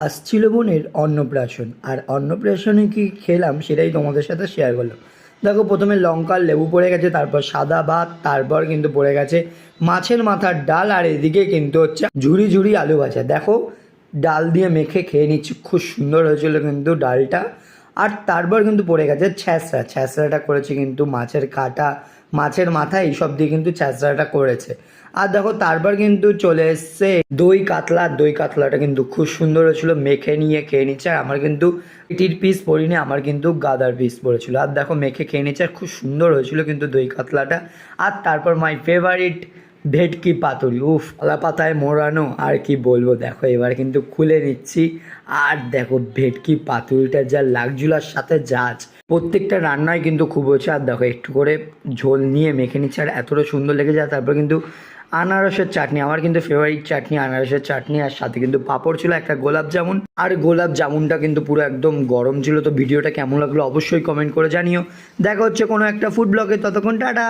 আসছিল বোনের অন্নপ্রাশন, আর অন্নপ্রাশনে কি খেলাম সেটাই তোমাদের সাথে শেয়ার করলাম। দেখো, প্রথমে লঙ্কার লেবু পড়ে গেছে, তারপর সাদা ভাত, তারপর কিন্তু পড়ে গেছে মাছের মাথার ডাল, আর এদিকে কিন্তু হচ্ছে ঝুরি ঝুরি আলু ভাজা। দেখো, ডাল দিয়ে মেখে খেয়ে নিচ্ছি, খুব সুন্দর হয়েছিল কিন্তু ডালটা। আর তারপর কিন্তু পড়ে গেছে ছ্যাঁচড়া, ছ্যাঁচড়াটা করেছে কিন্তু মাছের কাঁটা, মাছের মাথা এইসব দিয়ে কিন্তু ছ্যাঁচড়াটা করেছে। আর দেখো, তারপর কিন্তু চলে এসছে দই কাতলা, দই কাতলাটা কিন্তু খুব সুন্দর হয়েছিল, মেখে নিয়ে খেয়ে নিচ্ছে। আর আমার কিন্তু এটির পিস পড়িনি, আমার কিন্তু গাদার পিস পড়েছিল। আর দেখো, মেখে খেয়ে নিচ্ছে, আর খুব সুন্দর হয়েছিল কিন্তু দই কাতলাটা। আর তারপর মাই ফেভারিট ভেটকি পাতুরি, উফ, কলা পাতায় মোড়ানো, আর কি বলবো। দেখো, এবার কিন্তু খুলে নিচ্ছি, আর দেখো ভেটকি পাতুরিটা যা লাগছিল, আর সাথে জাজ, প্রত্যেকটা রান্নায় কিন্তু খুব হচ্ছে। আর দেখো, একটু করে ঝোল নিয়ে মেখে নিচ্ছে, আর এতটা সুন্দর লেগে যায়। তারপর কিন্তু আনারসের চাটনি, আমার কিন্তু ফেভারিট চাটনি আনারসের চাটনি, আর সাথে কিন্তু পাঁপড় ছিল, একটা গোলাপ জামুন। আর গোলাপ জামুনটা কিন্তু পুরো একদম গরম ছিল। তো ভিডিওটা কেমন লাগলো অবশ্যই কমেন্ট করে জানিও। দেখা হচ্ছে কোনো একটা ফুড ব্লগে, ততক্ষণ টাটা।